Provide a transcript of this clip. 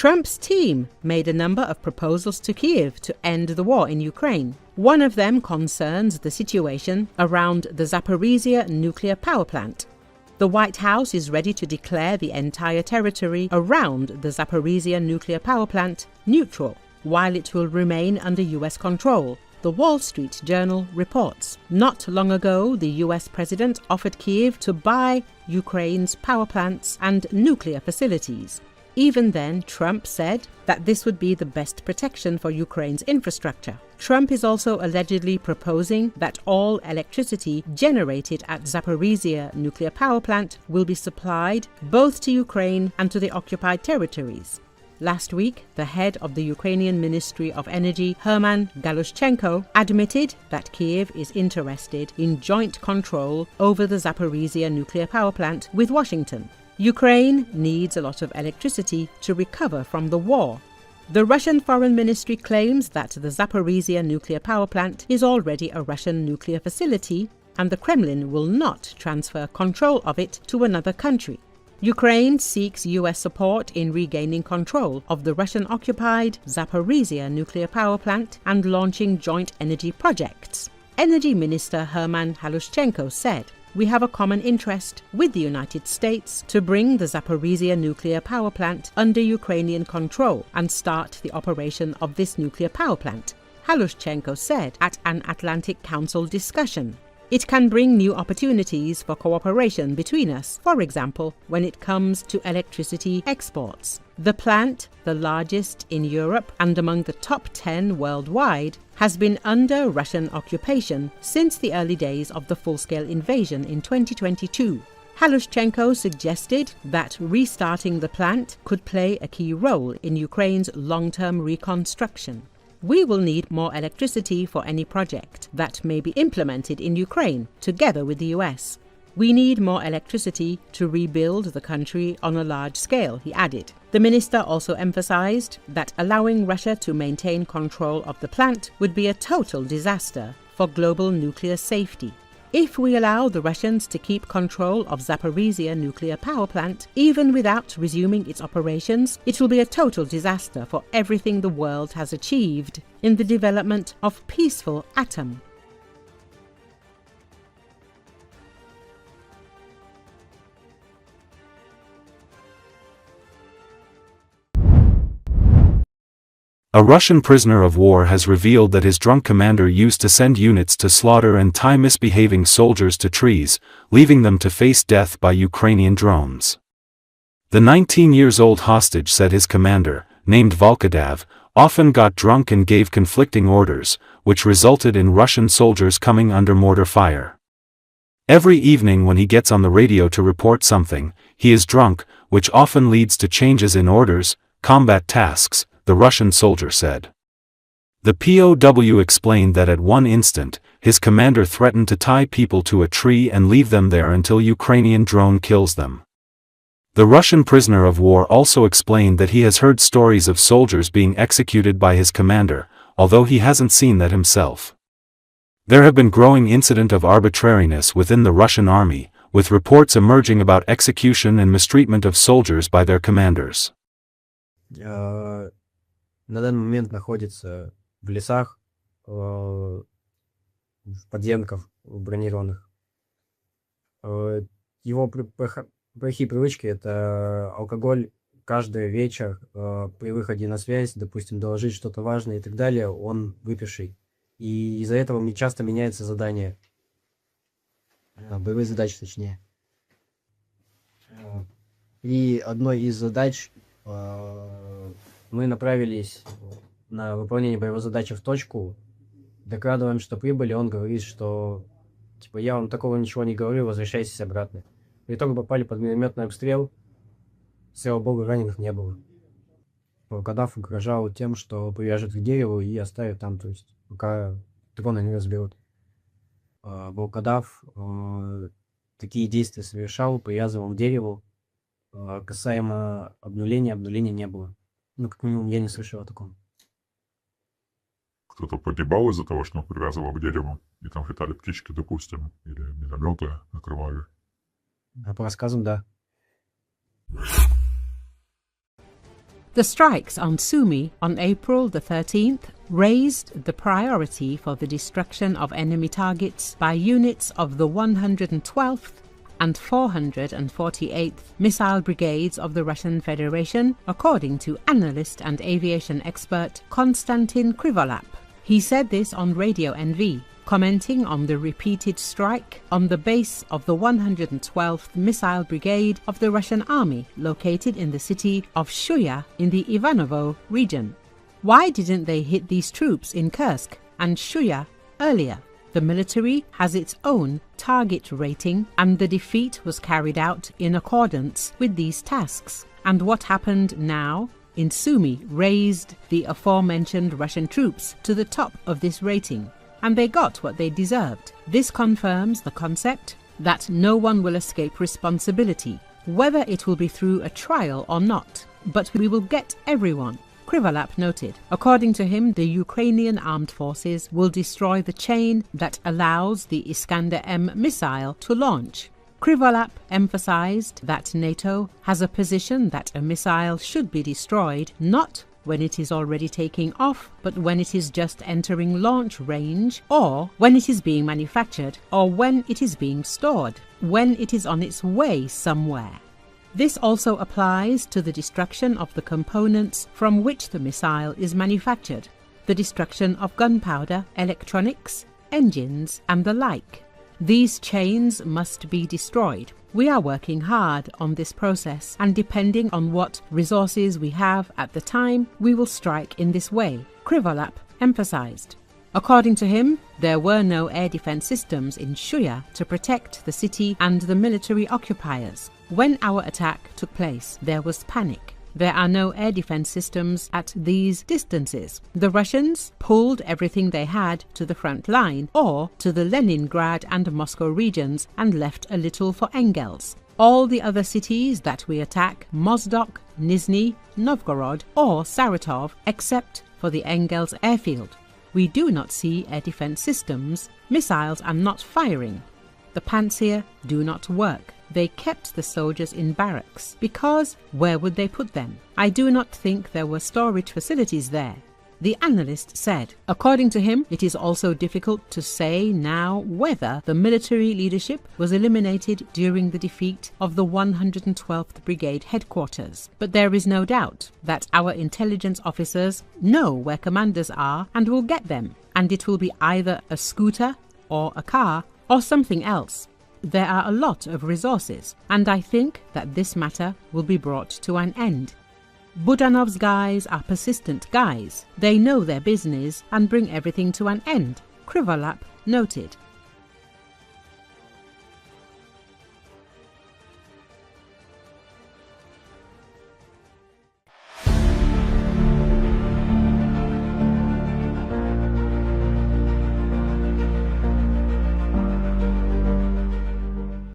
Trump's team made a number of proposals to Kiev to end the war in Ukraine. One of them concerns the situation around the Zaporizhzhia Nuclear Power Plant. The White House is ready to declare the entire territory around the Zaporizhzhia Nuclear Power Plant neutral, while it will remain under US control, the Wall Street Journal reports. Not long ago, the US president offered Kyiv to buy Ukraine's power plants and nuclear facilities. Even then, Trump said that this would be the best protection for Ukraine's infrastructure. Trump is also allegedly proposing that all electricity generated at Zaporizhzhia Nuclear Power Plant will be supplied both to Ukraine and to the occupied territories. Last week, the head of the Ukrainian Ministry of Energy, Herman Galushchenko, admitted that Kiev is interested in joint control over the Zaporizhzhia nuclear power plant with Washington. Ukraine needs a lot of electricity to recover from the war. The Russian Foreign Ministry claims that the Zaporizhzhia nuclear power plant is already a Russian nuclear facility, and the Kremlin will not transfer control of it to another country. Ukraine seeks US support in regaining control of the Russian-occupied Zaporizhzhia nuclear power plant and launching joint energy projects. Energy Minister Herman Galushchenko said, "We have a common interest with the United States to bring the Zaporizhzhia nuclear power plant under Ukrainian control and start the operation of this nuclear power plant," Galushchenko said at an Atlantic Council discussion. "It can bring new opportunities for cooperation between us, for example, when it comes to electricity exports." The plant, the largest in Europe and among the top 10 worldwide, has been under Russian occupation since the early days of the full-scale invasion in 2022. Galushchenko suggested that restarting the plant could play a key role in Ukraine's long-term reconstruction. "We will need more electricity for any project that may be implemented in Ukraine, together with the US. We need more electricity to rebuild the country on a large scale," he added. The minister also emphasized that allowing Russia to maintain control of the plant would be a total disaster for global nuclear safety. "If we allow the Russians to keep control of Zaporizhzhia nuclear power plant, even without resuming its operations, it will be a total disaster for everything the world has achieved in the development of peaceful atom." A Russian prisoner of war has revealed that his drunk commander used to send units to slaughter and tie misbehaving soldiers to trees, leaving them to face death by Ukrainian drones. The 19-year-old hostage said his commander, named Volkodov, often got drunk and gave conflicting orders, which resulted in Russian soldiers coming under mortar fire. "Every evening when he gets on the radio to report something, he is drunk, which often leads to changes in orders, combat tasks," the Russian soldier said. The POW explained that at one instant, his commander threatened to tie people to a tree and leave them there until Ukrainian drone kills them. The Russian prisoner of war also explained that he has heard stories of soldiers being executed by his commander, although he hasn't seen that himself. There have been growing incidents of arbitrariness within the Russian army, with reports emerging about execution and mistreatment of soldiers by their commanders. На данный момент находится в лесах, в подземках бронированных. Его плохие привычки — это алкоголь, каждый вечер при выходе на связь, допустим, доложить что-то важное и так далее, он выпивший. И из-за этого мне часто меняется задание, боевые задачи точнее. И одной из задач мы направились на выполнение боевой задачи в точку, докладываем, что прибыли, он говорит, что типа я вам такого ничего не говорю, возвращайтесь обратно. В итоге попали под минометный обстрел, слава богу, раненых не было. Волкодав угрожал тем, что привяжет к дереву и оставит там, то есть пока дроны не разберут. Волкодав такие действия совершал, привязывал к дереву. Касаемо обнуления не было. Ну, как минимум, я не слышал о таком. Кто-то погибал из-за того, что он привязывал к дереву, и там летали птички, допустим, или минометы накрывали? По рассказам, да. The strikes on Sumy on April the 13th raised the priority for the destruction of enemy targets by units of the 112th and 448th Missile Brigades of the Russian Federation, according to analyst and aviation expert Konstantin Krivolap. He said this on Radio NV, commenting on the repeated strike on the base of the 112th Missile Brigade of the Russian Army, located in the city of Shuya in the Ivanovo region. Why didn't they hit these troops in Kursk and Shuya earlier? The military has its own target rating, and the defeat was carried out in accordance with these tasks. And what happened now in Sumy raised the aforementioned Russian troops to the top of this rating, and they got what they deserved. This confirms the concept that no one will escape responsibility, whether it will be through a trial or not, but we will get everyone, Krivolap noted. According to him, the Ukrainian armed forces will destroy the chain that allows the Iskander-M missile to launch. Krivolap emphasized that NATO has a position that a missile should be destroyed not when it is already taking off, but when it is just entering launch range, or when it is being manufactured, or when it is being stored, when it is on its way somewhere. This also applies to the destruction of the components from which the missile is manufactured, the destruction of gunpowder, electronics, engines, and the like. These chains must be destroyed. We are working hard on this process, and depending on what resources we have at the time, we will strike in this way, Krivolap emphasized. According to him, there were no air defense systems in Shuya to protect the city and the military occupiers. When our attack took place, there was panic. There are no air defense systems at these distances. The Russians pulled everything they had to the front line or to the Leningrad and Moscow regions and left a little for Engels. All the other cities that we attack, Mozdok, Nizhny Novgorod or Saratov, except for the Engels airfield. We do not see air defense systems. Missiles are not firing. The Pantsir do not work. They kept the soldiers in barracks because where would they put them? I do not think there were storage facilities there. The analyst said, according to him, it is also difficult to say now whether the military leadership was eliminated during the defeat of the 112th Brigade headquarters. But there is no doubt that our intelligence officers know where commanders are and will get them, and it will be either a scooter or a car or something else. There are a lot of resources, and I think that this matter will be brought to an end. Budanov's guys are persistent guys. They know their business and bring everything to an end, Krivolap noted.